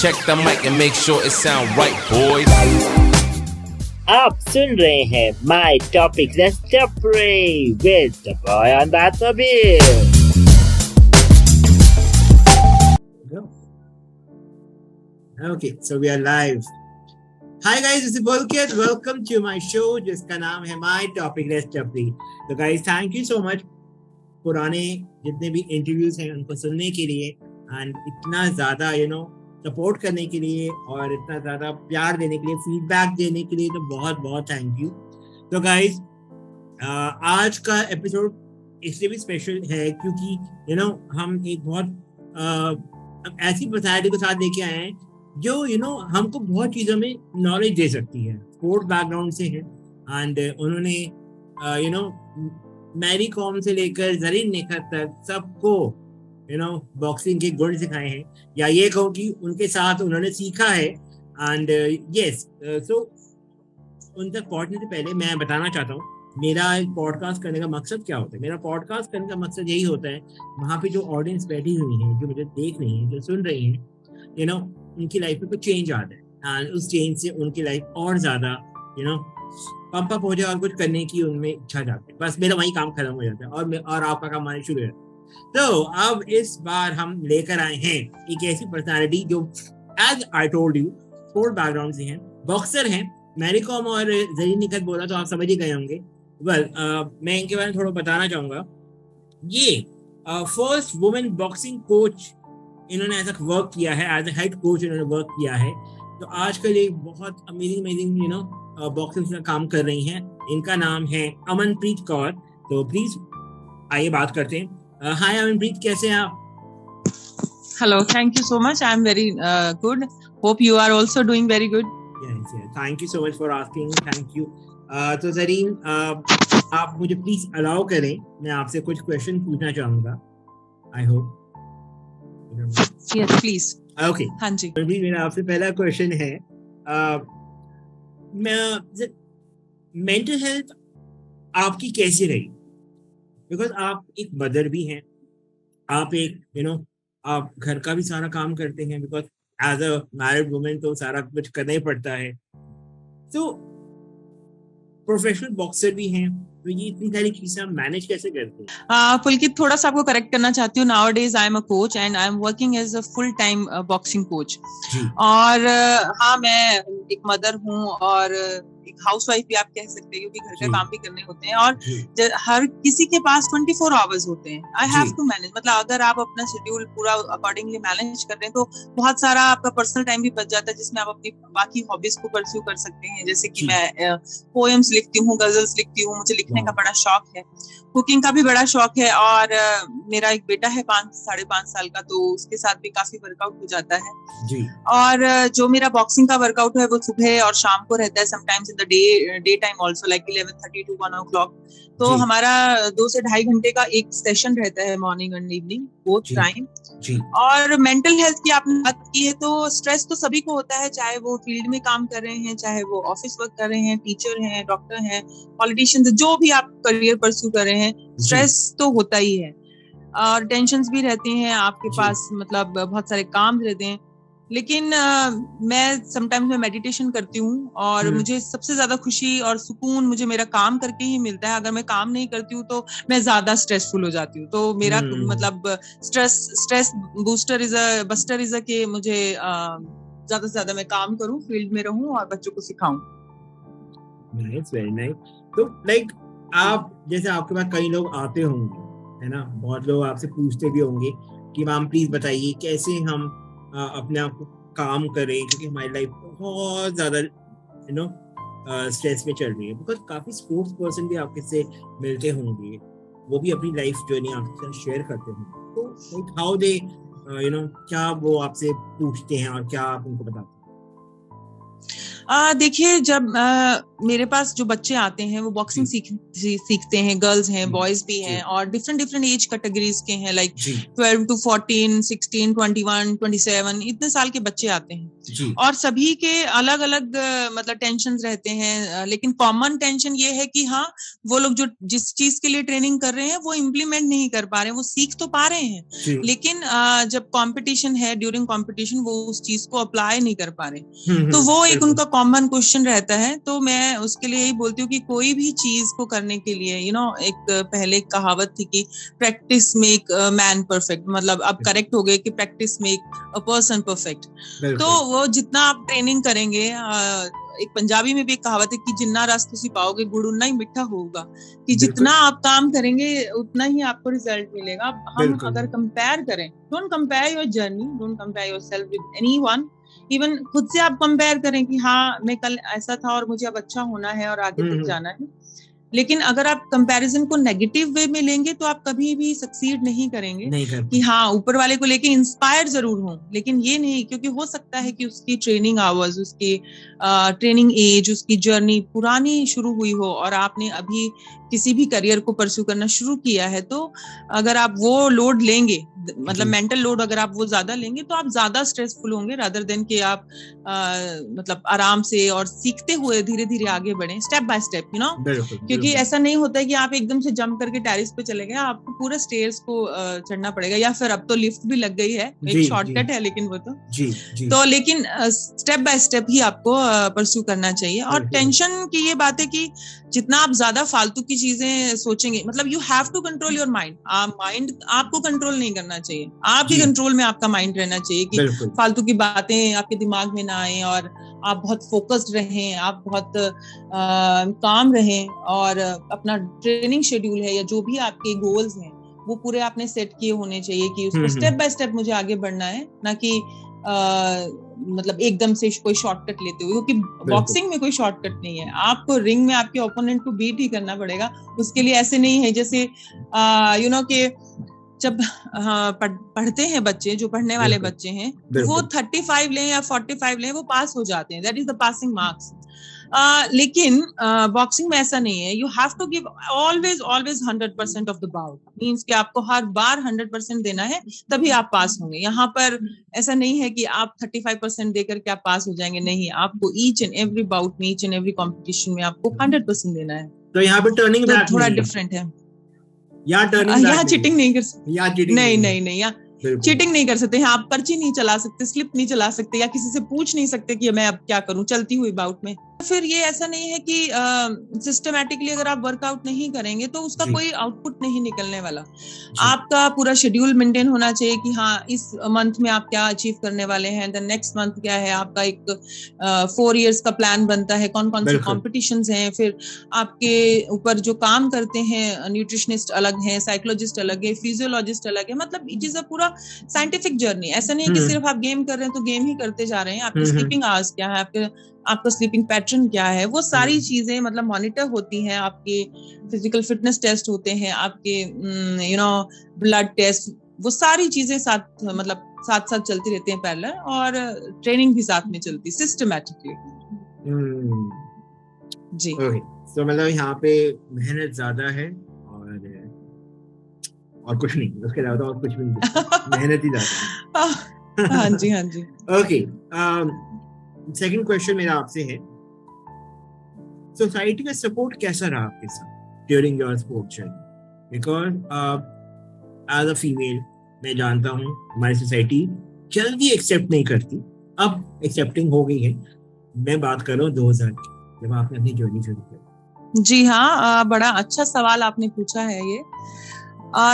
check the mic and make sure it sound right, boys. आप सुन रहे हैं My Topic Let's Pray with the boy on that mobile. Okay, so we are live. Hi guys, this is Pulkit. Welcome to my show जिसका नाम है My Topic Let's Pray. So guys, thank you so much पुराने जितने भी interviews हैं उनको सुनने के लिए एंड इतना ज़्यादा सपोर्ट करने के लिए और इतना ज़्यादा प्यार देने के लिए, फीडबैक देने के लिए, तो बहुत बहुत थैंक यू. तो गाइज आज का एपिसोड इसलिए भी स्पेशल है क्योंकि हम एक बहुत ऐसी पर्सनैलिटी के साथ लेके आए हैं जो हमको बहुत चीज़ों में नॉलेज दे सकती है. स्पोर्ट्स बैकग्राउंड से है एंड उन्होंने मैरी कॉम से लेकर जरीन निखत तक सबको बॉक्सिंग के गुण सिखाए हैं, या ये कहूँ कि उनके साथ उन्होंने सीखा है. एंड यस, सो उन तक पहुंचने से पहले मैं बताना चाहता हूँ मेरा पॉडकास्ट करने का मकसद क्या होता है. मेरा पॉडकास्ट करने का मकसद यही होता है, वहाँ पे जो ऑडियंस बैठी हुई है, जो मुझे देख रही है, जो सुन रही है, उनकी लाइफ में कुछ चेंज आता है एंड उस चेंज से उनकी लाइफ और ज़्यादा पंप अप हो जाए और कुछ करने की उनमें इच्छा जाती है. बस मेरा वही काम खत्म हो जाता है और आपका काम आने शुरू हो जाता है. तो अब इस बार हम लेकर आए हैं एक ऐसी पर्सनालिटी जो as I told you sport background से हैं, बॉक्सर हैं. मैरी कॉम और जरीन निखत बोला तो आप समझ ही गए होंगे. मैं इनके बारे में थोड़ा बताना चाहूँगा. ये फर्स्ट वुमेन बॉक्सिंग कोच इन्होंने ऐसा वर्क किया है, एज ए हेड कोच इन्होंने वर्क किया है. तो आजकल एक बहुत अमेजिंग बॉक्सिंग का काम कर रही हैं. इनका नाम है अमनप्रीत कौर. तो प्लीज आइए बात करते हैं. हाय अमनप्रीत, कैसे हैं आप? Hello, thank you so much. I'm very good. Hope you are also doing very good. Yes. Thank you so much for asking. Thank you. तो जरीन, आप मुझे प्लीज अलाउ करें, मैं आपसे कुछ क्वेश्चन पूछना चाहूँगा. I hope. Yes, please. Okay. हाँ जी. मेरा आपसे पहला क्वेश्चन है, मेंटल हेल्थ आपकी कैसी रही? बिकॉज आप एक मदर भी हैं, आप एक आप घर का भी सारा काम करते हैं, because as a married women तो सारा कुछ करना ही पड़ता है. तो प्रोफेशनल बॉक्सर भी हैं, तो ये इतनी सारी चीजें आप मैनेज कैसे करते हैं? पुलकित, थोड़ा सा आपको करेक्ट करना चाहती हूँ. Nowadays I am a coach and I am working as a full time boxing coach. और हाँ, मैं एक मदर हूँ और एक हाउसवाइफ भी आप कह सकते हैं, क्योंकि घर का काम भी करने होते हैं और हर किसी के पास 24 आवर्स होते हैं. आई हैव टू मैनेज, मतलब अगर आप अपना शेड्यूल पूरा अकॉर्डिंगली मैनेज कर रहे हैं तो बहुत सारा आपका पर्सनल टाइम भी बच जाता है, जिसमें आप अपनी बाकी हॉबीज को परस्यू कर सकते हैं. जैसे कि मैं पोएम्स लिखती हूँ, गजल्स लिखती हूँ, मुझे लिखने का बड़ा शौक है, कुकिंग का भी बड़ा शौक है, और मेरा एक बेटा है 5-5.5 साल का, तो उसके साथ भी काफी वर्कआउट हो जाता है जी. और जो मेरा बॉक्सिंग का वर्कआउट है वो सुबह और शाम को रहता है, sometimes in the day time also, like 11:30 to 1 o'clock. तो हमारा 2 से 2.5 घंटे का एक सेशन रहता है, morning and evening both time. और मेंटल हेल्थ की आपने बात की है, तो स्ट्रेस तो सभी को होता है, चाहे वो फील्ड में काम कर रहे हैं, चाहे वो ऑफिस वर्क कर रहे हैं, टीचर हैं, डॉक्टर हैं, पॉलिटिशियंस, जो भी आप करियर परस्यू कर रहे हैं, स्ट्रेस तो होता ही है. और टेंशन्स भी रहती हैं आपके पास, मतलब बहुत सारे काम रहते हैं. लेकिन मैं समटाइम्स में मेडिटेशन करती हूँ और मुझे सबसे ज्यादा खुशी और सुकून मुझे मेरा काम करके ही मिलता है. अगर मैं काम नहीं करती हूँ तो मैं ज्यादा स्ट्रेसफुल हो जाती हूँ. तो मेरा मतलब स्ट्रेस बस्टर इज के मुझे ज्यादा से ज्यादा मैं काम करूँ, फील्ड में रहूँ और बच्चों को सिखाऊं. Nice, very nice. तो लाइक आप जैसे आपके पास कई लोग आते होंगे, है ना, बहुत लोग आपसे पूछते भी होंगे कि मैम प्लीज बताइए कैसे हम अपने आप को काम करें, क्योंकि हमारी लाइफ बहुत ज़्यादा स्ट्रेस में चल रही है. बिकॉज काफ़ी स्पोर्ट्स पर्सन भी आपके से मिलते होंगे, वो भी अपनी लाइफ जर्नी आपके साथ शेयर करते होंगे. तो लाइक हाउ दे क्या वो आपसे पूछते हैं और क्या आप उनको बताते हैं? देखिए, जब मेरे पास जो बच्चे आते हैं वो बॉक्सिंग सीखते हैं, गर्ल्स हैं, बॉयज भी हैं, और डिफरेंट एज कैटेगरीज के हैं, लाइक 12 to 14, 16, 21, 27, इतने साल के बच्चे आते हैं, और सभी के अलग अलग मतलब टेंशन रहते हैं, लेकिन कॉमन टेंशन ये है कि हाँ, वो लोग जो जिस चीज के लिए ट्रेनिंग कर रहे हैं वो इम्प्लीमेंट नहीं कर पा रहे हैं, वो सीख तो पा रहे हैं, लेकिन जब कंपटीशन है, ड्यूरिंग कंपटीशन वो उस चीज को अप्लाई नहीं कर पा रहे, तो वो एक उनका कॉमन क्वेश्चन रहता है। तो मैं उसके लिए यही बोलती हूँ कि कोई भी चीज को करने के लिए एक पहले एक कहावत थी कि प्रैक्टिस मेक मैन परफेक्ट, मतलब अब करेक्ट हो गए कि practice make a person perfect. तो वो जितना आप ट्रेनिंग करेंगे, एक पंजाबी में भी एक कहावत है कि जिन्ना रस तुसी पाओगे गुड़ उन्ना ही मिठा होगा, कि जितना आप काम करेंगे उतना ही आपको रिजल्ट मिलेगा। हम अगर कंपेयर करें, don't compare your journey, don't compare yourself with anyone, even खुद से आप कंपेयर करें कि हाँ, मैं कल ऐसा था और मुझे अब अच्छा होना है और आगे तक जाना है, लेकिन अगर आप कंपैरिजन को नेगेटिव वे में लेंगे तो आप कभी भी सक्सीड नहीं करेंगे। कि हाँ, ऊपर वाले को लेके इंस्पायर जरूर हो, लेकिन ये नहीं, क्योंकि हो सकता है कि उसकी ट्रेनिंग आवर्स, उसकी ट्रेनिंग एज, उसकी जर्नी पुरानी शुरू हुई हो और आपने अभी किसी भी करियर को परस्यू करना शुरू किया है, तो अगर आप वो लोड लेंगे, मतलब मेंटल लोड अगर आप वो ज्यादा लेंगे, तो आप ज्यादा स्ट्रेसफुल होंगे, रादर देन कि आप मतलब आराम से और सीखते हुए धीरे धीरे आगे बढ़े, स्टेप बाय स्टेप, क्योंकि ऐसा नहीं होता है कि आप एकदम से जंप करके टेरेस पे चले गए, आपको पूरा स्टेयर्स को चढ़ना पड़ेगा, या फिर अब तो लिफ्ट भी लग गई है, एक शॉर्टकट है, लेकिन वो तो लेकिन स्टेप बाय स्टेप ही आपको परस्यू करना चाहिए। और टेंशन की ये बात है कि जितना आप ज्यादा फालतू की चीजें सोचेंगे, मतलब you have to control your mind, mind आपको कंट्रोल नहीं करना चाहिए, आप ही कंट्रोल में आपका माइंड रहना चाहिए, कि फालतू की बातें आपके दिमाग में ना आए और आप बहुत फोकस्ड रहें, आप बहुत काम रहें, और अपना ट्रेनिंग शेड्यूल है या जो भी आपके गोल्स हैं वो पूरे आपने सेट किए होने चाहिए, कि उसको स्टेप बाय स्टेप मुझे आगे बढ़ना है, ना कि मतलब एकदम से कोई शॉर्टकट लेते हुए, क्योंकि बॉक्सिंग में कोई शॉर्टकट नहीं है, आपको रिंग में आपके ओपोनेंट को बीट ही करना पड़ेगा। उसके लिए ऐसे नहीं है जैसे कि जब पढ़ते हैं बच्चे, जो पढ़ने वाले बच्चे हैं, वो 35 लें या 45 लें, वो पास हो जाते हैं, that is the passing marks. लेकिन बॉक्सिंग में ऐसा नहीं है, you have to give always 100% of the bout, means कि आपको हर बार 100% देना है, तभी आप पास होंगे। यहाँ पर ऐसा नहीं है कि आप 35% देकर के आप पास हो जाएंगे, नहीं, आपको ईच एंड एवरी बाउट में, ईच एंड एवरी कॉम्पिटिशन में आपको 100% देना है। तो यहाँ पे टर्निंग बैक थोड़ा डिफरेंट है, यहाँ चीटिंग नहीं कर सकते, नहीं, यहाँ चीटिंग नहीं कर सकते हैं, आप पर्ची नहीं चला सकते, स्लिप नहीं चला सकते, या किसी से पूछ नहीं सकते कि मैं अब क्या करूं चलती हुई बाउट में। फिर ये ऐसा नहीं है कि सिस्टमैटिकली अगर आप वर्कआउट नहीं करेंगे तो उसका कोई आउटपुट नहीं निकलने वाला। आपका पूरा शेड्यूल मेंटेन होना चाहिए कि हाँ, इस मंथ में आप क्या अचीव करने वाले हैं, द नेक्स्ट मंथ क्या है, आपका एक 4 इयर्स का प्लान बनता है, कौन कौन से कॉम्पिटिशंस हैं, फिर आपके ऊपर जो काम करते हैं, न्यूट्रिशनिस्ट अलग हैं, साइकोलॉजिस्ट अलग है, फिजियोलॉजिस्ट अलग है, मतलब इट इज अ पूरा साइंटिफिक जर्नी। ऐसा नहीं है कि सिर्फ आप गेम कर रहे हैं तो गेम ही करते जा रहे हैं, आपके स्लीपिंग आवर्स क्या है, आपका स्लीपिंग पैटर्न क्या है, वो सारी चीजें मतलब मॉनिटर होती हैं, आपके फिजिकल फिटनेस टेस्ट होते हैं, आपके ब्लड टेस्ट, वो सारी चीजें साथ साथ चलती रहती हैं पैरेलल, और ट्रेनिंग भी साथ में चलती सिस्टमैटिकली। जी, तो मतलब यहाँ पे मेहनत ज्यादा है और कुछ नहीं, उसके अलावा और कुछ भी नहीं, मेहनत ही ज्यादा है। हाँ जी। ओके, सेकंड क्वेश्चन मेरा आपसे है, सोसाइटी का सपोर्ट कैसा रहा आपके साथ during your sports journey? Because as a female मैं जानता हूँ हमारी सोसाइटी जल्दी एक्सेप्ट नहीं करती, अब एक्सेप्टिंग हो गई है। मैं बात कर रहा हूँ 2000 की, जब आपने अपनी जर्नी शुरू की। जी हाँ, बड़ा अच्छा सवाल आपने पूछा है ये।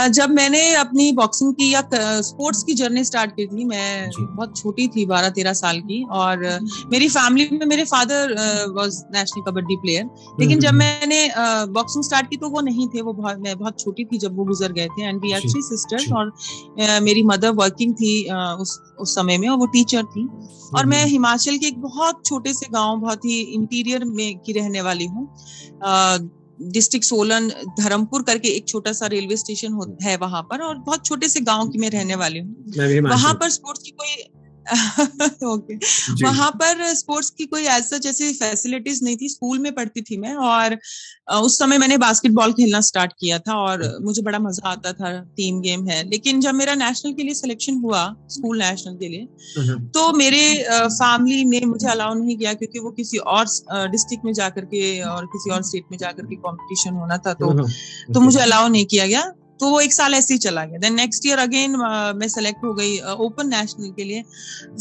जब मैंने अपनी बॉक्सिंग की या स्पोर्ट्स की जर्नी स्टार्ट की थी, मैं बहुत छोटी थी, 12-13 साल की, और मेरी फैमिली में मेरे father was national kabaddi player, लेकिन जब मैंने बॉक्सिंग स्टार्ट की तो वो नहीं थे, मैं बहुत छोटी थी जब वो गुजर गए थे। एंड वी आर 3 सिस्टर्स, और मेरी मदर वर्किंग थी उस समय में, और वो टीचर थी, और मैं हिमाचल के एक बहुत छोटे से गाँव, बहुत ही इंटीरियर में की रहने वाली हूँ। डिस्ट्रिक्ट सोलन, धर्मपुर करके एक छोटा सा रेलवे स्टेशन है वहां पर, और बहुत छोटे से गांव की मैं रहने वाली हूँ। वहां पर स्पोर्ट्स की कोई ओके। वहां पर स्पोर्ट्स की कोई ऐसा जैसे फैसिलिटीज नहीं थी। स्कूल में पढ़ती थी मैं, और उस समय मैंने बास्केटबॉल खेलना स्टार्ट किया था और मुझे बड़ा मजा आता था। टीम गेम है। लेकिन जब मेरा नेशनल के लिए सिलेक्शन हुआ, स्कूल नेशनल के लिए, तो मेरे फैमिली ने मुझे अलाउ नहीं किया, क्योंकि वो किसी और डिस्ट्रिक्ट में जाकर के और किसी और स्टेट में जाकर के कंपटीशन होना था, तो मुझे अलाउ नहीं किया गया। तो वो एक साल ऐसे ही चला गया। देन नेक्स्ट ईयर अगेन मैं सेलेक्ट हो गई ओपन नेशनल के लिए।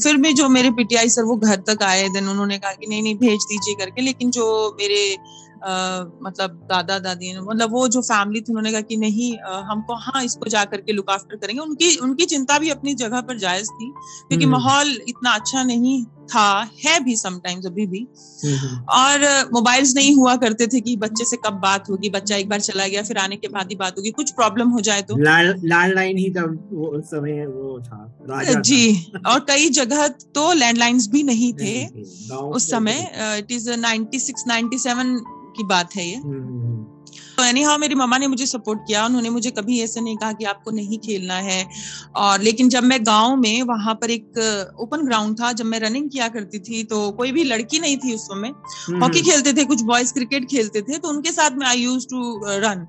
फिर भी जो मेरे पीटीआई सर वो घर तक आए, देन उन्होंने कहा कि नहीं नहीं भेज दीजिए करके। लेकिन जो मेरे मतलब दादा दादी, मतलब वो जो फैमिली थी, उन्होंने कहा कि नहीं, हमको हाँ इसको जा करके लुक आफ्टर करेंगे। उनकी चिंता भी अपनी जगह पर जायज थी, क्योंकि माहौल इतना अच्छा नहीं था, है भी समटाइम्स अभी भी। और मोबाइल्स नहीं हुआ करते थे कि बच्चे से कब बात होगी, बच्चा एक बार चला गया फिर आने के बाद ही बात होगी, कुछ प्रॉब्लम हो जाए तो। लैंडलाइन ही तब वो उस समय वो था, राजा जी था। और कई जगह तो लैंडलाइंस भी नहीं थे उस समय। इट इज 96 97 की बात है ये। तो एनीहाउ मेरी मम्मा ने मुझे सपोर्ट किया। उन्होंने मुझे कभी ऐसे नहीं कहा कि आपको नहीं खेलना है। और लेकिन जब मैं गांव में, वहां पर एक ओपन ग्राउंड था, जब मैं रनिंग किया करती थी, तो कोई भी लड़की नहीं थी उस समय। हॉकी खेलते थे कुछ बॉयज, क्रिकेट खेलते थे, तो उनके साथ में आई यूज टू रन।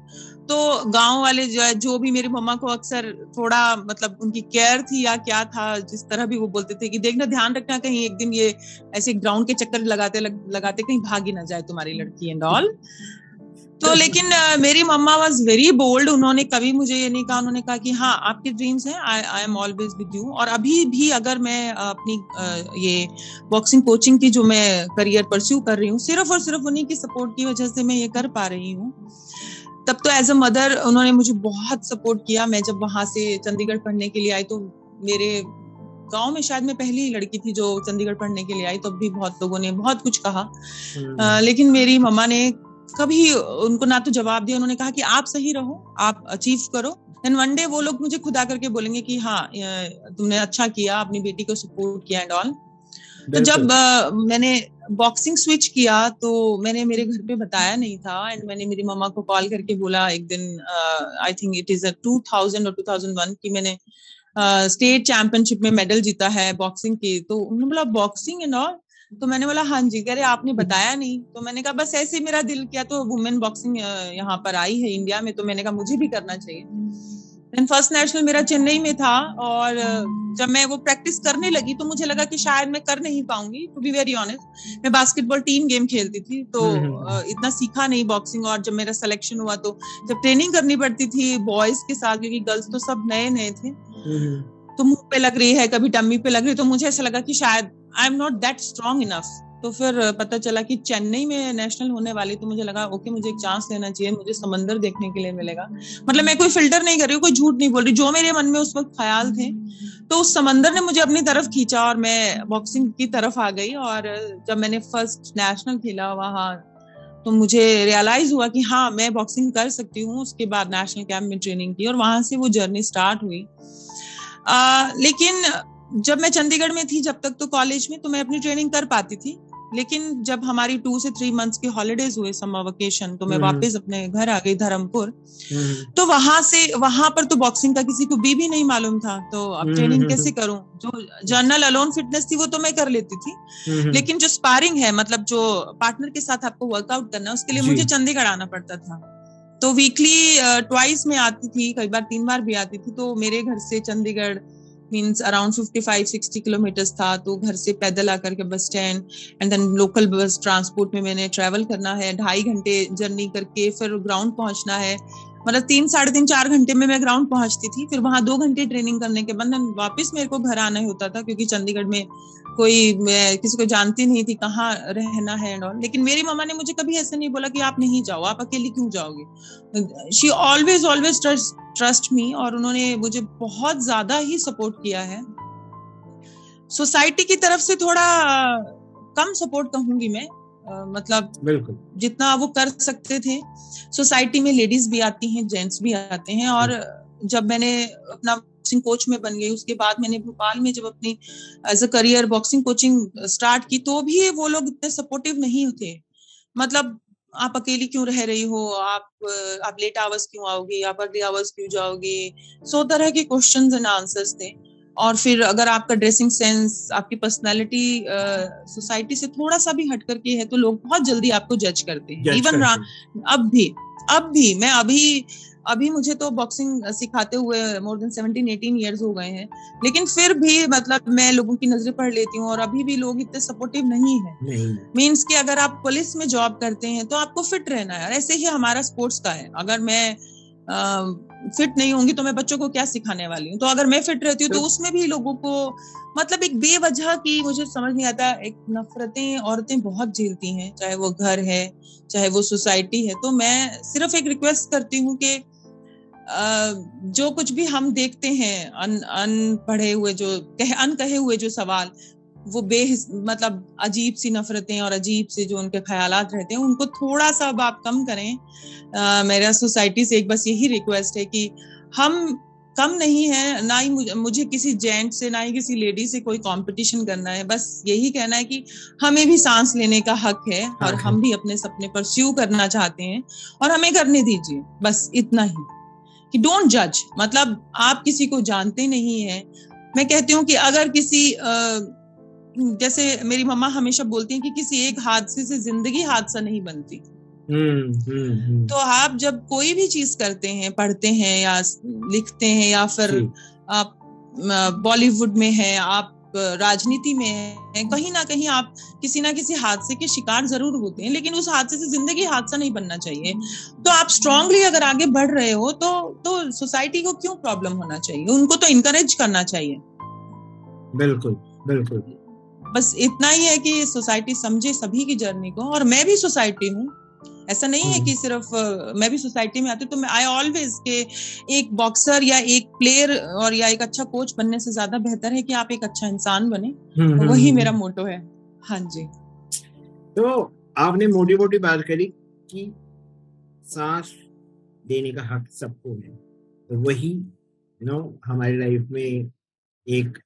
तो गांव वाले जो भी मेरी मम्मा को अक्सर थोड़ा मतलब उनकी केयर थी या क्या था, जिस तरह भी वो बोलते थे कि देखना, ध्यान रखना, कहीं एक दिन ये ऐसे ग्राउंड के चक्कर लगाते कहीं भाग ही ना जाए तुम्हारी लड़की एंड ऑल। तो लेकिन मेरी मम्मा वाज वेरी बोल्ड। उन्होंने कभी मुझे ये नहीं कहा। उन्होंने कहा कि हाँ आपके ड्रीम्स हैं, I am always with you. और अभी भी अगर मैं अपनी ये बॉक्सिंग कोचिंग की जो मैं करियर परस्यू कर रही हूँ, सिर्फ और सिर्फ उन्हीं की सपोर्ट की वजह से मैं ये कर पा रही हूँ। तब तो एज अ मदर उन्होंने मुझे बहुत सपोर्ट किया। मैं जब वहां से चंडीगढ़ पढ़ने के लिए आई, तो मेरे गांव में शायद मैं पहली ही लड़की थी जो चंडीगढ़ पढ़ने के लिए आई। तब भी बहुत लोगों ने बहुत कुछ कहा, लेकिन मेरी मम्मा ने कभी उनको ना तो जवाब दिया। उन्होंने कहा कि आप सही रहो, आप अचीव करो, देन वन डे वो लोग मुझे खुद आकर के बोलेंगे कि हाँ तुमने अच्छा किया, अपनी बेटी को सपोर्ट किया एंड ऑल। तो जब मैंने बॉक्सिंग स्विच किया, तो मैंने मेरे घर पे बताया नहीं था। एंड मैंने मेरी मम्मा को कॉल करके बोला एक दिन, आई थिंक इट इज 2000 और 2001 की, मैंने स्टेट चैंपियनशिप में मेडल जीता है बॉक्सिंग की। तो उन्होंने बोला बॉक्सिंग एंड ऑल? तो मैंने बोला हाँ जी। कह रहे आपने बताया नहीं। तो मैंने कहा बस ऐसे ही मेरा दिल किया, तो वुमेन बॉक्सिंग यहाँ पर आई है इंडिया में, तो मैंने कहा मुझे भी करना चाहिए। देन फर्स्ट नेशनल मेरा चेन्नई में था, और जब मैं वो प्रैक्टिस करने लगी तो मुझे लगा कि शायद मैं कर नहीं पाऊंगी। टू बी वेरी ऑनेस्ट, मैं बास्केटबॉल टीम गेम खेलती थी, तो इतना सीखा नहीं बॉक्सिंग। और जब मेरा सिलेक्शन हुआ, तो जब ट्रेनिंग करनी पड़ती थी बॉयज के साथ, क्योंकि गर्ल्स तो सब नए नए थे, तो मुंह पे लग रही है, कभी टम्मी पे लग रही है, तो मुझे ऐसा लगा कि शायद I am not that strong enough. तो फिर पता चला कि चेन्नई में नेशनल होने वाली, तो मुझे लगा ओके मुझे एक चांस लेना चाहिए, मुझे समंदर देखने के लिए मिलेगा। मतलब मैं कोई फिल्टर नहीं कर रही हूँ, कोई झूठ नहीं बोल रही, जो मेरे मन में उस वक्त ख्याल थे, तो उस समंदर ने मुझे अपनी तरफ खींचा और मैं बॉक्सिंग की तरफ आ गई। और जब मैंने फर्स्ट नेशनल खेला वहां, तो मुझे रियलाइज हुआ कि हाँ मैं बॉक्सिंग कर सकती हूँ। उसके बाद नेशनल कैंप में ट्रेनिंग की और वहां से वो जर्नी स्टार्ट हुई। लेकिन जब मैं चंडीगढ़ में थी, जब तक तो कॉलेज में, तो मैं अपनी ट्रेनिंग कर पाती थी। लेकिन जब हमारी 2 से 3 मंथ्स के हॉलीडेज हुए, समर वेकेशन, तो मैं वापस अपने घर आ गई धर्मपुर। तो वहां पर तो बॉक्सिंग का किसी को भी नहीं मालूम था। तो अब ट्रेनिंग कैसे करूं? जो जर्नल अलोन फिटनेस थी वो तो मैं कर लेती थी, लेकिन जो स्पारिंग है, मतलब जो पार्टनर के साथ आपको वर्कआउट करना है, उसके लिए मुझे चंडीगढ़ आना पड़ता था। तो वीकली ट्वाइस में आती थी, कई बार 3 बार भी आती थी। तो मेरे घर से चंडीगढ़ मीन्स अराउंड 55-60 किलोमीटर्स था। तो घर से पैदल आकर के bus stand and then local bus transport में मैंने ट्रैवल करना है, 2.5 घंटे जर्नी करके फिर ग्राउंड पहुंचना है। मतलब 3, 3.5, 4 घंटे में मैं ग्राउंड पहुंचती थी। फिर वहां 2 घंटे ट्रेनिंग करने के बाद वापस मेरे को घर आना होता था, क्योंकि चंडीगढ़ में मैं किसी को जानती नहीं थी, कहाँ रहना है एंड ऑल। लेकिन मेरी मम्मा ने मुझे कभी ऐसे नहीं बोला कि आप नहीं जाओ, आप अकेली क्यों जाओगे। शी ऑलवेज ट्रस्ट मी, और उन्होंने मुझे बहुत ज्यादा ही सपोर्ट किया है। सोसाइटी की तरफ से थोड़ा कम सपोर्ट कहूंगी मैं, मतलब बिल्कुल जितना वो कर सकते थे। सोसाइटी में लेडीज भी आती हैं, जेंट्स भी आते हैं। और जब मैंने अपना बॉक्सिंग कोच में बन गई, उसके बाद मैंने भोपाल में जब अपनी as a career boxing coaching start की, तो भी वो लोग इतने सपोर्टिव नहीं थे। मतलब आप अकेली क्यों रह रही हो, आप लेट आवर्स क्यों आओगी, आप अर्ली आवर्स क्यों जाओगी, 100 तरह के क्वेश्चंस एंड आंसर्स थे। और फिर अगर आपका ड्रेसिंग सेंस, आपकी पर्सनालिटी सोसाइटी से थोड़ा सा भी हट करके है तो लोग बहुत जल्दी आपको जज करते हैं। इवन अब भी मैं अभी मुझे तो बॉक्सिंग सिखाते हुए मोर देन 17-18 इयर्स हो गए हैं, लेकिन फिर भी मतलब मैं लोगों की नजरें पढ़ लेती हूँ और अभी भी लोग इतने सपोर्टिव नहीं है। मींस कि अगर आप पुलिस में जॉब करते हैं तो आपको फिट रहना है, ऐसे ही हमारा स्पोर्ट्स का है। अगर मैं फिट नहीं होंगी तो मैं बच्चों को क्या सिखाने वाली हूँ? तो अगर मैं फिट रहती हूँ तो उसमें भी लोगों को मतलब एक बेवजह की, मुझे समझ नहीं आता, एक नफरतें औरतें बहुत झेलती हैं, चाहे वो घर है चाहे वो सोसाइटी है। तो मैं सिर्फ एक रिक्वेस्ट करती हूँ कि जो कुछ भी हम देखते हैं अनपढ़े हुए जो अनकहे हुए जो सवाल, वो मतलब अजीब सी नफरतें और अजीब से जो उनके ख्यालात रहते हैं उनको थोड़ा सा अब आप कम करें। मेरा सोसाइटी से एक बस यही रिक्वेस्ट है कि हम कम नहीं है, ना ही मुझे किसी जेंट से ना ही किसी लेडी से कोई कंपटीशन करना है। बस यही कहना है कि हमें भी सांस लेने का हक है और हम भी अपने सपने परस्यू करना चाहते हैं और हमें करने दीजिए। बस इतना ही कि डोंट जज। मतलब आप किसी को जानते नहीं है। मैं कहती हूँ कि अगर किसी जैसे मेरी मम्मा हमेशा बोलती हैं कि किसी एक हादसे से जिंदगी हादसा नहीं बनती। तो आप जब कोई भी चीज करते हैं, पढ़ते हैं या लिखते हैं या फिर आप बॉलीवुड में हैं, आप राजनीति में हैं, कहीं ना कहीं आप किसी ना किसी हादसे के शिकार जरूर होते हैं, लेकिन उस हादसे से जिंदगी हादसा नहीं बनना चाहिए। तो आप स्ट्रांगली अगर आगे बढ़ रहे हो तो सोसाइटी को क्यों प्रॉब्लम होना चाहिए? उनको तो इनकरेज करना चाहिए। बिल्कुल बिल्कुल। बस इतना ही है कि सोसाइटी समझे सभी की जर्नी को। और मैं भी सोसाइटी हूँ, ऐसा नहीं है कि सिर्फ मैं भी सोसाइटी में आती हूँ। तो मैं आई ऑलवेज के एक बॉक्सर या एक प्लेयर और या एक अच्छा कोच बनने से ज्यादा बेहतर है कि आप एक अच्छा इंसान बने। वही मेरा मोटो है। हाँ जी। तो आपने मोटी मोटी बात करी कि सांस देने का हक सबको है, तो वही हमारी लाइफ में एक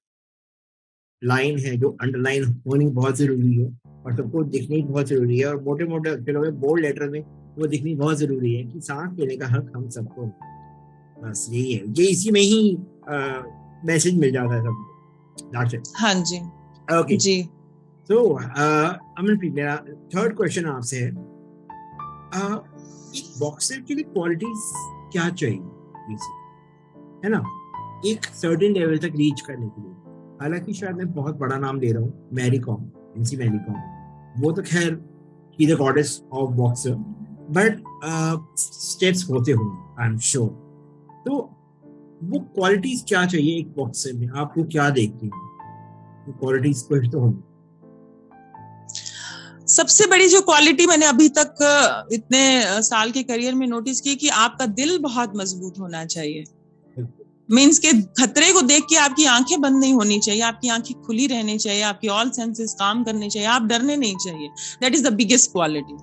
लाइन है जो अंडरलाइन होनी बहुत जरूरी है और सबको दिखनी बहुत जरूरी है, और मोटे मोटे अक्षरों में बोल्ड लेटर में वो दिखनी बहुत जरूरी है कि सांस लेने का हक हम सबको। बस यही है, ये इसी में ही मैसेज मिल जाता है सबको। हाँ जी। ओके जी। तो अमनप्रीत, मेरा थर्ड क्वेश्चन आपसे है, एक बॉक्सर के लिए क्वालिटीज क्या चाहिए, है ना, एक सर्टेन लेवल तक रीच करने के लिए? हालांकि शायद मैं बहुत बड़ा नाम ले रहा हूँ, मैरी कॉम, एमसी मैरी कॉम, वो तो खैर ही the goddess of boxer, but steps होते होंगे आई एम श्योर। तो वो क्वालिटीज क्या चाहिए एक बॉक्सर में? आपको क्या देखती हैं क्वालिटीज कुछ तो होंगी? सबसे बड़ी जो क्वालिटी मैंने अभी तक इतने साल के करियर में नोटिस की कि आपका दिल बहुत मजबूत होना चाहिए। मीन्स के खतरे को देख के आपकी आंखें बंद नहीं होनी चाहिए, आपकी आंखें खुली रहनी चाहिए, आपकी ऑल सेंसेस काम करने चाहिए, आप डरने नहीं चाहिए। That is the biggest quality.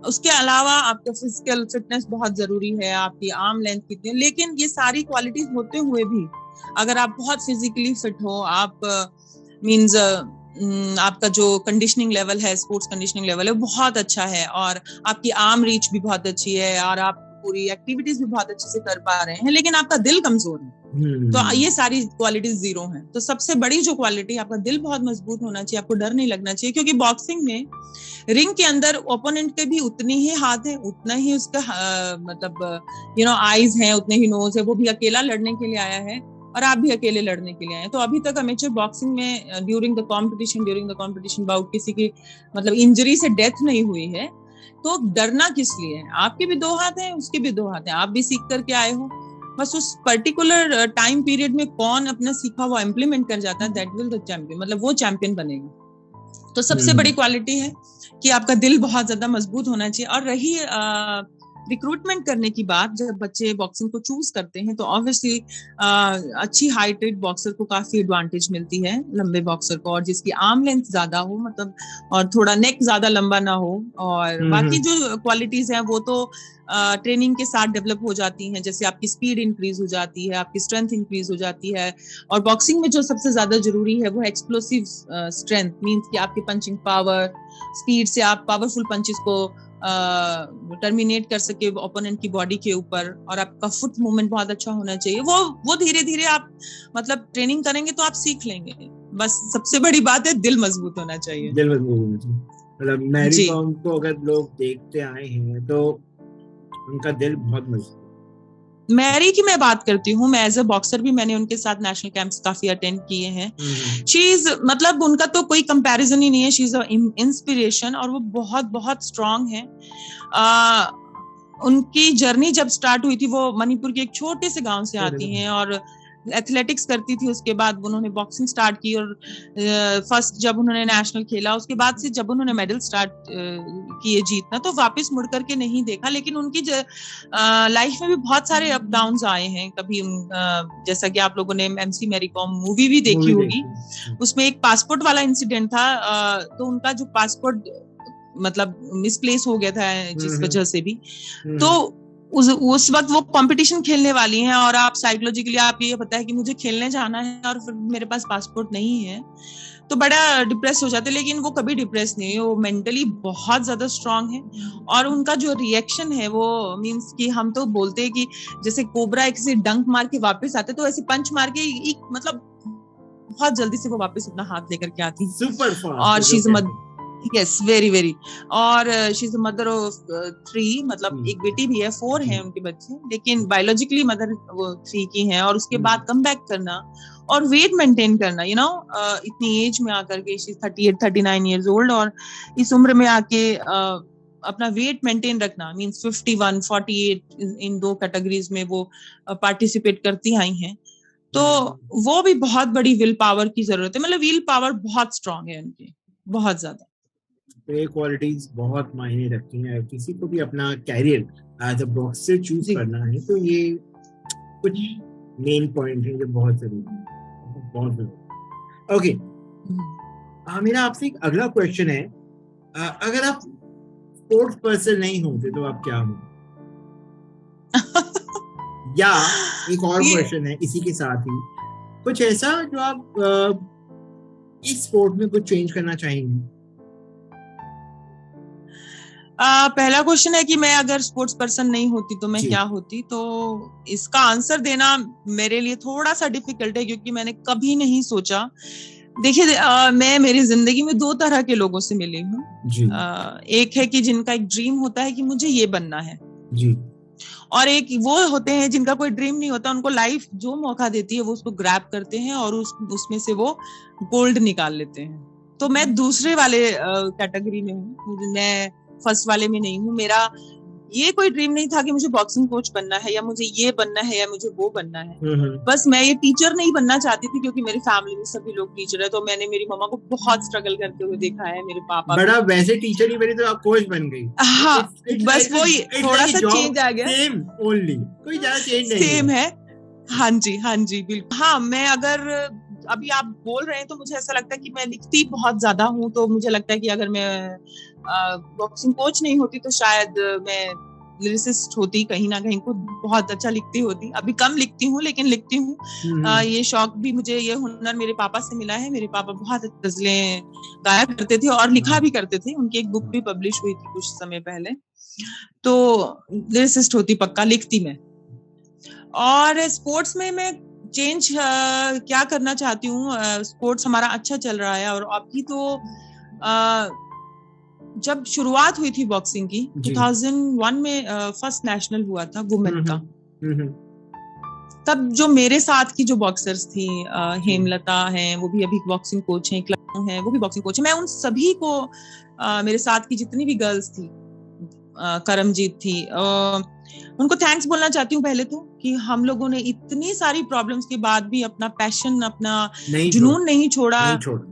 उसके अलावा आपका फिजिकल फिटनेस बहुत जरूरी है, आपकी आर्म लेंथ कितनी, लेकिन ये सारी क्वालिटीज होते हुए भी अगर आप बहुत फिजिकली फिट हो, आप मीन्स आपका जो कंडीशनिंग लेवल है, स्पोर्ट्स कंडीशनिंग लेवल है बहुत अच्छा है और आपकी आर्म रीच भी बहुत अच्छी है और आप पूरी एक्टिविटीज भी बहुत अच्छे से कर पा रहे हैं, लेकिन आपका दिल कमजोर है, तो ये सारी क्वालिटीज जीरो हैं। तो सबसे बड़ी जो क्वालिटी, आपका दिल बहुत मजबूत होना चाहिए, आपको डर नहीं लगना चाहिए, क्योंकि बॉक्सिंग में रिंग के अंदर ओपोनेंट के भी उतनी ही हाथ है, उतना ही उसका मतलब आईज हैं, उतने ही नोज है, वो भी अकेला लड़ने के लिए आया है और आप भी अकेले लड़ने के लिए आए हैं। तो अभी तक अमेचर बॉक्सिंग में ड्यूरिंग द कंपटीशन बाउट किसी की मतलब इंजरी से डेथ नहीं हुई है, तो डरना किस लिए है? आपके भी दो हाथ हैं, उसके भी दो हाथ हैं, आप भी सीख करके आए हो। बस उस पर्टिकुलर टाइम पीरियड में कौन अपना सीखा हुआ इम्प्लीमेंट कर जाता है, दैट विल द चैंपियन, मतलब वो चैंपियन बनेगा। तो सबसे बड़ी क्वालिटी है कि आपका दिल बहुत ज्यादा मजबूत होना चाहिए। और रही रिक्रूटमेंट करने की बात, जब बच्चे बॉक्सिंग को चूज करते हैं तो ऑब्वियसली अच्छी हाइटेड बॉक्सर को काफी एडवांटेज मिलती है, लंबे बॉक्सर को, और जिसकी आर्म लेंथ ज्यादा हो, मतलब और थोड़ा नेक ज्यादा लंबा ना हो, और बाकी जो क्वालिटीज हैं वो तो ट्रेनिंग के साथ डेवलप हो जाती हैं, जैसे आपकी स्पीड इंक्रीज हो जाती है, आपकी स्ट्रेंथ इंक्रीज हो जाती है। और बॉक्सिंग में जो सबसे ज्यादा जरूरी है वो है एक्सप्लोसिव स्ट्रेंथ, मींस कि आपकी पंचिंग पावर, स्पीड से आप पावरफुल पंचेस को टर्मिनेट कर सके ओपोनेंट की बॉडी के ऊपर, और आपका फुट मूवमेंट बहुत अच्छा होना चाहिए। वो धीरे धीरे आप मतलब ट्रेनिंग करेंगे तो आप सीख लेंगे। बस सबसे बड़ी बात है दिल मजबूत होना चाहिए। दिल मजबूत होना चाहिए। मतलब मैरी कॉम को अगर लोग देखते आए हैं तो उनका दिल बहुत मजबूत। मैरी की मैं बात करती हूँ, मैं एज अ बॉक्सर भी मैंने उनके साथ नेशनल कैंप्स काफी अटेंड किए हैं। शी इज मतलब उनका तो कोई कंपैरिजन ही नहीं है, शी इज इंस्पिरेशन, और वो बहुत बहुत स्ट्रांग है। उनकी जर्नी जब स्टार्ट हुई थी, वो मणिपुर के एक छोटे से गांव से आती हैं और एथलेटिक्स करती थी। उसके बाद उन्होंने बॉक्सिंग स्टार्ट की, और फर्स्ट जब उन्होंने नेशनल खेला, उसके बाद से जब उन्होंने मेडल स्टार्ट किए जीतना, तो वापस मुड़ करके नहीं देखा। लेकिन उनकी लाइफ में भी बहुत सारे अप डाउन्स आए हैं। कभी जैसा कि आप लोगों ने MC मैरी कॉम मूवी भी देखी होगी, उसमें एक पासपोर्ट वाला इंसिडेंट था। तो उनका जो पासपोर्ट मतलब मिसप्लेस हो गया था जिस वजह से भी, तो उस वक्त वो कंपटीशन खेलने वाली हैं, और आप साइकोलॉजिकली आप ये पता है कि मुझे खेलने जाना है और फिर मेरे पास पासपोर्ट नहीं है, तो बड़ा डिप्रेस हो जाते। लेकिन वो कभी डिप्रेस नहीं है, वो मेंटली बहुत ज्यादा स्ट्रांग है। और उनका जो रिएक्शन है वो मींस कि हम तो बोलते हैं कि जैसे कोबरा एक से डंक मार के वापस आते, तो ऐसे पंच मार के एक मतलब बहुत जल्दी से वो वापस अपना हाथ लेकर के आती। Super fast. और she is yes very very, और she is a mother of 3, मतलब एक बेटी भी है, 4 हैं उनके बच्चे, लेकिन बायोलॉजिकली मदर वो 3 की हैं। और उसके बाद कम बैक करना और वेट मेंटेन करना, यू नो इतनी एज में आकर के, शी इज 38-39 इयर्स ओल्ड, और इस उम्र में आके अपना वेट मेंटेन रखना मींस 51, 48 इन 2 कैटेगरीज में वो पार्टिसिपेट करती आई हैं। तो वो भी बहुत बड़ी विल पावर की जरूरत है, मतलब विल पावर बहुत स्ट्रांग है उनकी, बहुत ज्यादा। ये क्वालिटीज बहुत मायने रखती हैं। किसी को भी अपना career as a boxer choose करना है तो ये कुछ मेन पॉइंट है जो बहुत जरूरी है, बहुत जरूरी। ओके, मेरा आपसे एक अगला क्वेश्चन है, अगर आप स्पोर्ट्स पर्सन नहीं होते तो आप क्या होंगे? या एक और क्वेश्चन है इसी के साथ ही, कुछ ऐसा जो आप इस स्पोर्ट में कुछ चेंज करना चाहेंगे? पहला क्वेश्चन है कि मैं अगर स्पोर्ट्स पर्सन नहीं होती तो मैं क्या होती, तो इसका आंसर देना मेरे लिए थोड़ा सा डिफिकल्ट है, क्योंकि मैंने कभी नहीं सोचा। देखिए मैं मेरी जिंदगी में 2 तरह के लोगों से मिली हूँ। एक है कि जिनका एक ड्रीम होता है कि मुझे ये बनना है जी, और एक वो होते हैं जिनका कोई ड्रीम नहीं होता, उनको लाइफ जो मौका देती है वो उसको ग्रैब करते हैं और उसमें से वो गोल्ड निकाल लेते हैं। तो मैं दूसरे वाले कैटेगरी में हूँ, मैं फर्स्ट वाले में नहीं हूँ। मेरा ये कोई ड्रीम नहीं था कि मुझे बॉक्सिंग कोच बनना है या मुझे ये बनना है या मुझे वो बनना है। बस मैं ये टीचर नहीं बनना चाहती थी, क्योंकि मेरी फैमिली में सभी लोग टीचर है, तो मैंने मेरी मम्मा को बहुत स्ट्रगल करते हुए देखा है, मेरे पापा बड़ा वैसे टीचर ही बनी तो आप कोच बन गई। हाँ, बस वो थोड़ा सा चेंज आ गया, सेम ओनली, कोई ज्यादा चेंज नहीं सेम है। हाँ जी बिल्कुल। हाँ, मैं अगर अभी आप बोल रहे हैं तो मुझे ऐसा लगता है कि मैं लिखती बहुत ज्यादा हूँ, तो मुझे लगता है कि अगर मैं बॉक्सिंग कोच नहीं होती तो शायद मैं लिरिसिस्ट होती, कहीं ना कहीं खुद बहुत अच्छा लिखती होती। अभी कम लिखती हूँ लेकिन लिखती हूँ। ये शौक भी मुझे, ये हुनर मेरे पापा से मिला है। मेरे पापा बहुत गजलें गाया करते थे और लिखा भी करते थे, उनकी एक बुक भी पब्लिश हुई थी कुछ समय पहले। तो लिरिसिस्ट होती पक्का, लिखती मैं। और स्पोर्ट्स में मैं चेंज क्या करना चाहती हूँ, स्पोर्ट्स हमारा अच्छा चल रहा है, और अभी तो जब शुरुआत हुई थी बॉक्सिंग की 2001 में फर्स्ट नेशनल हुआ था वुमेन का, तब जो मेरे साथ की जो बॉक्सर्स थी, हेमलता हैं, वो भी अभी बॉक्सिंग कोच हैं, क्लाऊ हैं, वो भी बॉक्सिंग कोच है, मैं उन सभी को मेरे साथ की जितनी भी गर्ल्स थी, करमजीत थी, उनको थैंक्स बोलना चाहती हूँ पहले तो, कि हम लोगों ने इतनी सारी प्रॉब्लम्स के बाद भी अपना पैशन, अपना जुनून नहीं छोड़ा,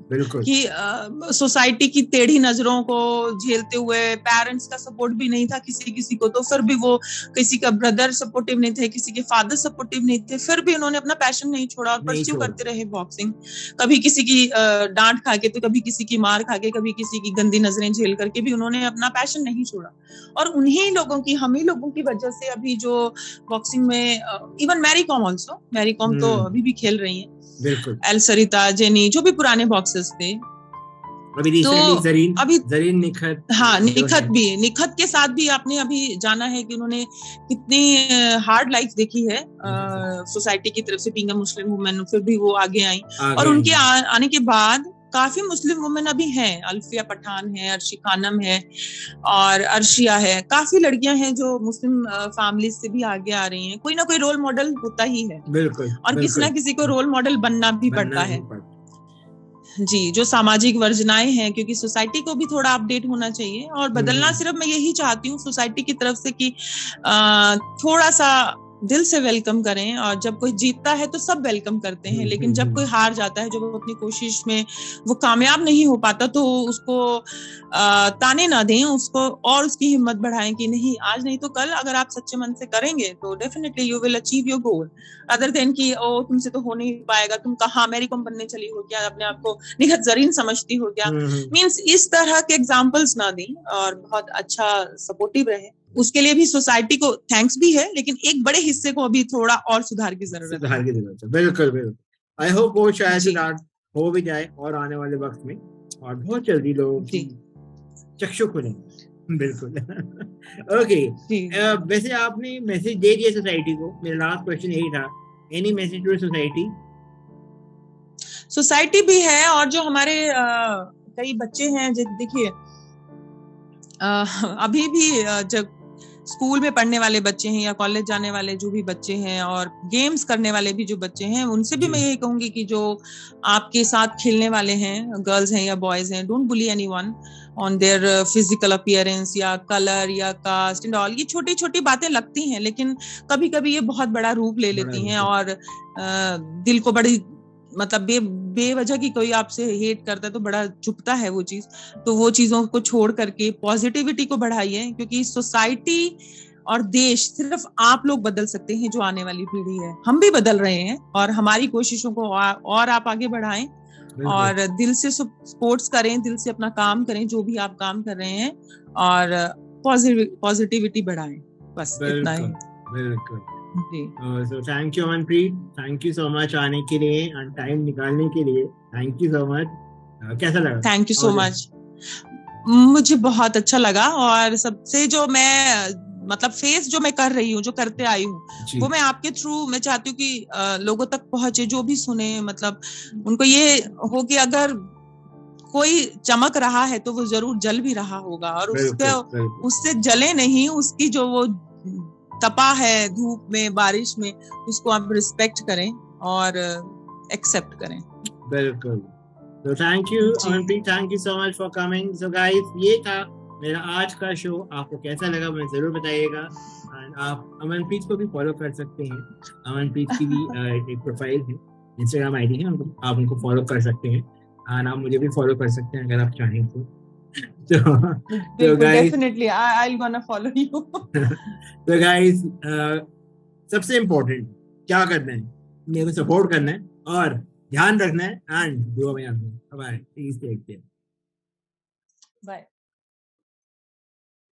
बिल्कुल, कि सोसाइटी की टेढ़ी नजरों को झेलते हुए, पेरेंट्स का सपोर्ट भी नहीं था किसी को, तो फिर भी वो, किसी का ब्रदर सपोर्टिव नहीं थे, किसी के फादर सपोर्टिव नहीं थे, फिर भी उन्होंने अपना पैशन नहीं छोड़ा और परस्यू करते रहे बॉक्सिंग। कभी किसी की डांट खा के, तो कभी किसी की मार खा के, कभी किसी की गंदी नजरें झेल करके भी उन्होंने अपना पैशन नहीं छोड़ा। और उन्हीं लोगों की, हम ही लोगों की वजह से अभी जो बॉक्सिंग में, even Mary Kom also, Mary Kom तो अभी भी खेल रही हैं, बिल्कुल, एल सरिता, जेनी, जो भी पुराने बॉक्सर्स थे, अभी रिसेंटली अभी जरीन निखत, हाँ, निखत के साथ भी आपने अभी जाना है कि उन्होंने कितनी हार्ड लाइफ देखी है सोसाइटी की तरफ से, बीइंग अ मुस्लिम वुमेन, फिर भी वो आगे आई और उनके आने के बाद काफी मुस्लिम वुमेन अभी हैं। अल्फिया पठान है, अर्शी खानम है और अर्शिया है, काफी लड़कियां हैं जो मुस्लिम फैमिलीज से भी आगे आ रही हैं। कोई ना कोई रोल मॉडल होता ही है, बिल्कुल, और किसी ना किसी को रोल मॉडल बनना भी पड़ता है जी। जो सामाजिक वर्जनाएं हैं, क्योंकि सोसाइटी को भी थोड़ा अपडेट होना चाहिए और बदलना सिर्फ मैं यही चाहती हूँ सोसाइटी की तरफ से कि थोड़ा सा दिल से वेलकम करें। और जब कोई जीतता है तो सब वेलकम करते हैं, लेकिन जब कोई हार जाता है, जब वो अपनी कोशिश में वो कामयाब नहीं हो पाता, तो उसको ताने ना दें, उसको और उसकी हिम्मत बढ़ाएं कि नहीं, आज नहीं तो कल अगर आप सच्चे मन से करेंगे तो definitely you will achieve your goal, other than कि ओ तुमसे तो हो नहीं पाएगा, तुम कहाँ मैरी कॉम बनने चली हो क्या, अपने आप को निखत जरीन समझती हो क्या। मीन्स इस तरह के एग्जाम्पल्स ना दें और बहुत अच्छा सपोर्टिव रहे। उसके लिए भी सोसाइटी को थैंक्स भी है, लेकिन एक बड़े हिस्से को अभी थोड़ा और सुधार की जरूरत है। बिल्कुल बिल्कुल। आई होप वो शायद सुधार हो भी जाए और आने वाले वक्त में, और बहुत जल्दी लोगों की चक्षु खुले। बिल्कुल। ओके, वैसे आपने मैसेज दे दिया सोसाइटी को। मेरा लास्ट क्वेश्चन यही था, any message to society? Society भी है और जो हमारे कई बच्चे हैं, देखिए अभी भी जब स्कूल में पढ़ने वाले बच्चे हैं या कॉलेज जाने वाले जो भी बच्चे हैं और गेम्स करने वाले भी जो बच्चे हैं, उनसे भी मैं यही कहूंगी कि जो आपके साथ खेलने वाले हैं, गर्ल्स हैं या बॉयज हैं, don't bully anyone on their physical appearance या कलर या कास्ट एंड ऑल। ये छोटी छोटी बातें लगती हैं, लेकिन कभी कभी ये बहुत बड़ा रूप ले लेती हैं और दिल को बड़ी मतलब बेवजह की कोई आपसे हेट करता है तो बड़ा चुभता है वो चीज। तो वो चीजों को छोड़ करके पॉजिटिविटी को बढ़ाइए, क्योंकि सोसाइटी और देश सिर्फ आप लोग बदल सकते हैं, जो आने वाली पीढ़ी है। हम भी बदल रहे हैं और हमारी कोशिशों को और आप आगे बढ़ाएं और दिल से सपोर्ट्स करें, दिल से अपना काम करें जो भी आप काम कर रहे हैं, और पॉजिटिविटी बढ़ाएं, बस इतना ही। बिल्कुल। So thank you Amanpreet, thank you so much आने के लिए और टाइम निकालने के लिए। Thank you so much. कैसा लगा? Thank you so much. मुझे बहुत अच्छा लगा, और सबसे जो मैं मतलब फेस जो मैं कर रही हूँ, जो करते आई हूँ, वो मैं आपके थ्रू मैं चाहती हूँ कि लोगों तक पहुंचे, जो भी सुने, मतलब उनको ये हो कि अगर कोई चमक रहा है तो वो जरूर जल भी रहा होगा, और उससे जले नहीं, उसकी जो वो तपा है धूप में, बारिश में, उसको आप रिस्पेक्ट करें और एक्सेप्ट करें। बिल्कुल। तो thank you Amanpreet, thank you so much for coming. So guys, ये था मेरा आज का शो। आपको कैसा लगा मुझे जरूर बताइएगा। एंड आप अमनप्रीत को भी फॉलो कर सकते हैं। अमनप्रीत की भी एक प्रोफाइल है, इंस्टाग्राम आईडी है, आप उनको फॉलो कर सकते हैं। एंड आप मुझे भी फॉलो कर सकते हैं अगर आप चाहें तो। तो guys, definitely I'll gonna follow you. तो guys, सबसे इम्पोर्टेंट क्या करना है, मेरे को सपोर्ट करना है और ध्यान रखना है, एंड दुआ में याद रखना है। Bye, please take care. Bye.